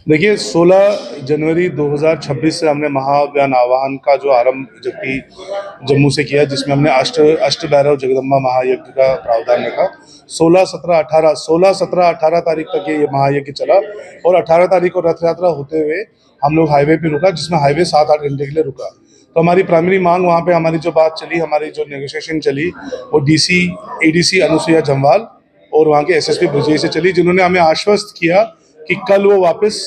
देखिए 16 जनवरी 2026 से हमने महाअभियान आह्वान का जो आरंभ जबकि जम्मू से किया, जिसमें हमने अष्ट भैरव जगदम्बा महायज्ञ का प्रावधान रखा। 16, 17, 18 तारीख तक ये महायज्ञ चला और 18 तारीख को रथ यात्रा होते हुए हम लोग हाईवे पे रुका, जिसमें हाईवे 7-8 घंटे के लिए रुका। तो हमारी प्राइमरी मांग वहाँ पे हमारी जो बात चली, हमारी जो नेगोशिएशन चली, वो डीसी एडीसी अनुसुईया जम्वाल और वहाँ के एसएसपी ब्रजेश से चली, जिन्होंने हमें आश्वस्त किया कि कल वो वापस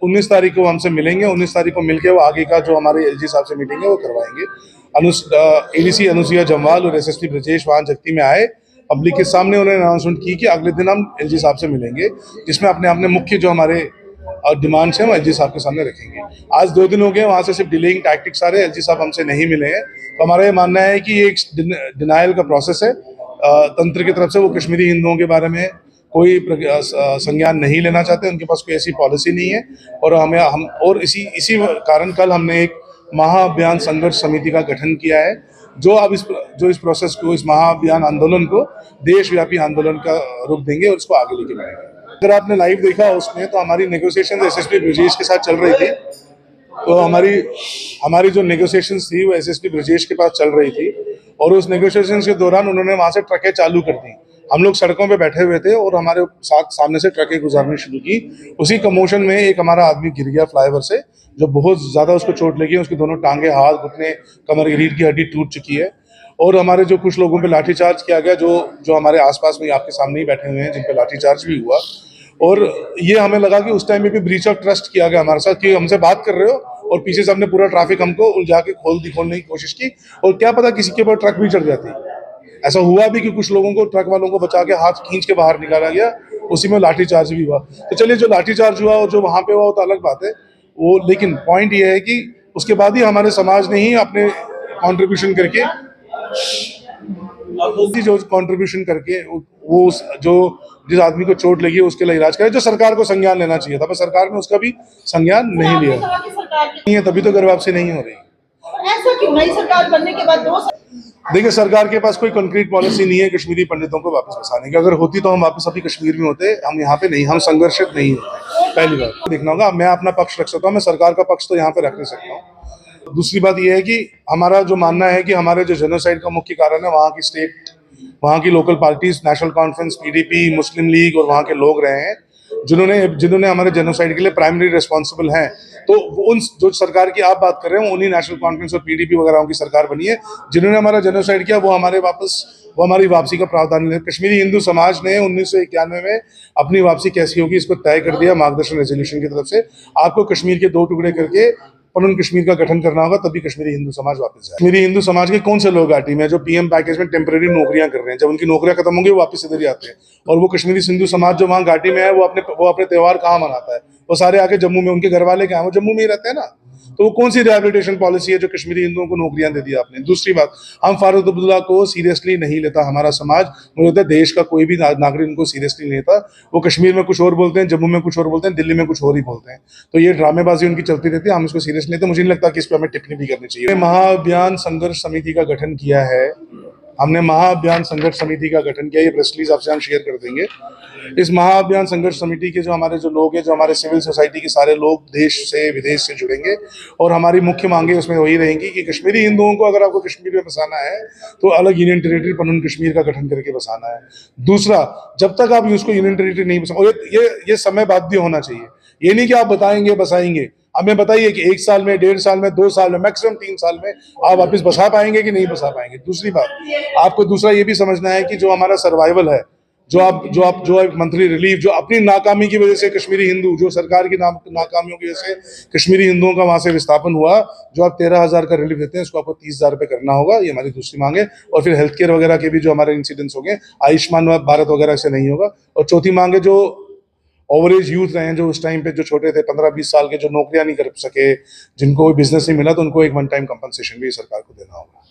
19 तारीख को हमसे मिलेंगे। 19 तारीख को मिलके वो आगे का जो हमारे एलजी साहब से मीटिंग है वो करवाएंगे। एडीसी अनुसुईया जम्वाल और एसएसपी ब्रजेश वहाँ जगती में आए, पब्लिक के सामने उन्होंने अनाउंसमेंट की कि अगले दिन हम एलजी साहब से मिलेंगे, जिसमें अपने मुख्य जो हमारे डिमांड्स हैं वो एलजी साहब के सामने रखेंगे। आज 2 दिन हो गए, वहाँ से सिर्फ डिलेइंग टैक्टिक्स आ रहे हैं, एलजी साहब हमसे नहीं मिले हैं। तो हमारा ये मानना है कि ये एक डिनायल का प्रोसेस है तंत्र की तरफ से। वो कश्मीरी हिंदुओं के बारे में कोई संज्ञान नहीं लेना चाहते, उनके पास कोई ऐसी पॉलिसी नहीं है। और इसी कारण कल हमने एक महाअभियान संघर्ष समिति का गठन किया है, जो अब इस प्रोसेस को, इस महाअभियान आंदोलन को देशव्यापी आंदोलन का रूप देंगे और इसको आगे लेके बढ़ेंगे। अगर आपने लाइव देखा उसमें, तो हमारी नेगोशिएशन एसएसपी ब्रजेश के साथ चल रही थी। तो हमारी जो नेगोशिएशन थी वो एसएसपी ब्रजेश के पास चल रही थी, और उस नेगोशिएशन के दौरान उन्होंने वहां से ट्रकें चालू कर दी। हम लोग सड़कों पे बैठे हुए थे और हमारे साथ सामने से ट्रकें गुजरनी शुरू की। उसी कमोशन में एक हमारा आदमी गिर गया फ्लाईओवर से, जो बहुत ज्यादा उसको चोट लगी। उसकी दोनों टांगे, हाथ, घुटने, कमर की रीढ़ की हड्डी टूट चुकी है। और हमारे जो कुछ लोगों पे लाठीचार्ज किया गया, जो हमारे आसपास में आपके सामने ही बैठे हुए हैं, जिन पे लाठीचार्ज भी हुआ। और ये हमें लगा कि उस टाइम में भी ब्रीच ऑफ ट्रस्ट किया गया हमारे साथ, कि हमसे बात कर रहे हो और पीछे से हमने पूरा ट्रैफिक हमको उलझा के खोलने की कोशिश की, और क्या पता किसी के ऊपर ट्रक भी चढ़ जाती। ऐसा हुआ भी कि कुछ लोगों को, ट्रक वालों को बचा के हाथ खींच के बाहर निकाला गया, उसी में लाठीचार्ज भी हुआ। तो चलिए, जो लाठीचार्ज हुआ और जो वहां पे हुआ वो तो अलग बात है वो, लेकिन पॉइंट ये है कि उसके बाद ही हमारे समाज ने ही अपने कंट्रीब्यूशन करके वो जिस आदमी को चोट लगी है उसके लिए इलाज करे, जो सरकार को संज्ञान लेना चाहिए था, पर सरकार ने उसका भी संज्ञान नहीं लिया। नहीं है, तभी तो घर वापसी नहीं हो रही। ऐसा क्यों? नई सरकार बनने के बाद 2 देखिए, सरकार के पास कोई कंक्रीट पॉलिसी नहीं है कश्मीरी पंडितों को वापस बसाने की। अगर होती तो हम वापस अभी कश्मीर में होते। हम यहाँ पे नहीं, हम संघर्षित नहीं होते। पहली बात देखना होगा, मैं अपना पक्ष रख सकता हूँ, मैं सरकार का पक्ष तो यहाँ पे रख नहीं सकता हूँ। दूसरी बात यह है कि हमारा जो मानना है कि हमारे जो जेनोसाइड का मुख्य कारण है वहाँ की स्टेट, वहाँ की local parties, national conference, PDP, Muslim League और वहाँ के लोग रहे हैं, जिन्होंने हमारे जेनोसाइड के लिए प्राइमरी रिस्पॉन्सिबल हैं। तो उन जो सरकार की आप बात कर रहे हो, उन्हीं नेशनल कॉन्फ्रेंस और पीडीपी वगैरह की सरकार बनी है, जिन्होंने हमारा जेनोसाइड किया। वो हमारी वापसी का प्रावधान है। कश्मीरी हिंदू समाज ने 1991 में अपनी वापसी कैसी होगी इसको तय कर दिया मार्गदर्शन रेजोल्यूशन की तरफ से। आपको कश्मीर के 2 टुकड़े करके पुनः कश्मीर का गठन करना होगा, तभी कश्मीरी हिंदू समाज वापस जाए। कश्मीरी हिंदू समाज के कौन से लोग घाटी में जो पीएम पैकेज में टेम्परेरी नौकरियां कर रहे हैं, जब उनकी नौकरियां खत्म होंगी वो वापस इधर ही आते हैं। और वो कश्मीरी हिंदू समाज जो वहाँ घाटी में है, वो अपने त्योहार कहाँ मनाता है? वो सारे आके जम्मू में, उनके घर वाले क्या है, वो जम्मू में ही रहते हैं ना। तो वो कौन सी रिहैबिलिटेशन पॉलिसी है जो कश्मीरी हिंदुओं को नौकरियां दे दी आपने? दूसरी बात, हम फारूक अब्दुल्ला को सीरियसली नहीं लेता हमारा समाज। मुझे लगता है देश का कोई भी नागरिक उनको सीरियसली नहीं लेता। वो कश्मीर में कुछ और बोलते हैं, जम्मू में कुछ और बोलते हैं, दिल्ली में कुछ और ही बोलते हैं। तो ये ड्रामेबाजी उनकी चलती रहती है, हम इसको सीरियसली लेते हैं। मुझे नहीं लगता कि इस पर हमें टिप्पणी भी करनी चाहिए। महाअभियान संघर्ष समिति का गठन किया है, हमने महाअभियान संघर्ष समिति का गठन किया। ये प्रेस रिलीज आपसे हम शेयर कर देंगे। इस महाअभियान संघर्ष समिति के जो लोग हैं, जो हमारे सिविल सोसाइटी के सारे लोग देश से विदेश से जुड़ेंगे, और हमारी मुख्य मांगे उसमें वही रहेंगी कि कश्मीरी हिंदुओं को अगर आपको कश्मीर में बसाना है तो अलग यूनियन टेरिटरी पनून कश्मीर का गठन करके बसाना है। दूसरा, जब तक आप उसको यूनियन टेरिटरी नहीं बसा, और ये समय बाध्य होना चाहिए। ये नहीं कि आप बताएंगे बसाएंगे। हमें बताइए कि 1 साल में, 1.5 साल में, 2 साल में, मैक्सिमम 3 साल में आप वापस बसा पाएंगे कि नहीं बसा पाएंगे। दूसरी बात, आपको दूसरा ये भी समझना है कि जो हमारा सर्वाइवल है, जो एक मंथली रिलीफ, जो अपनी नाकामी की वजह से कश्मीरी हिंदू, जो सरकार की नाकामियों की वजह से कश्मीरी हिंदुओं का वहां से विस्थापन हुआ, जो आप 13,000 का रिलीफ देते हैं, इसको आपको 30,000 रुपये करना होगा। ये हमारी दूसरी मांग है। और फिर हेल्थ केयर वगैरह के भी जो हमारे इंसिडेंट्स हो गए, आयुष्मान भारत वगैरह से नहीं होगा। और चौथी मांग है, जो ओवरेज यूथ रहे हैं, जो उस टाइम पे जो छोटे थे, 15-20 साल के, जो नौकरियां नहीं कर सके, जिनको कोई बिजनेस नहीं मिला, तो उनको एक 1 टाइम कंपनसेशन भी सरकार को देना होगा।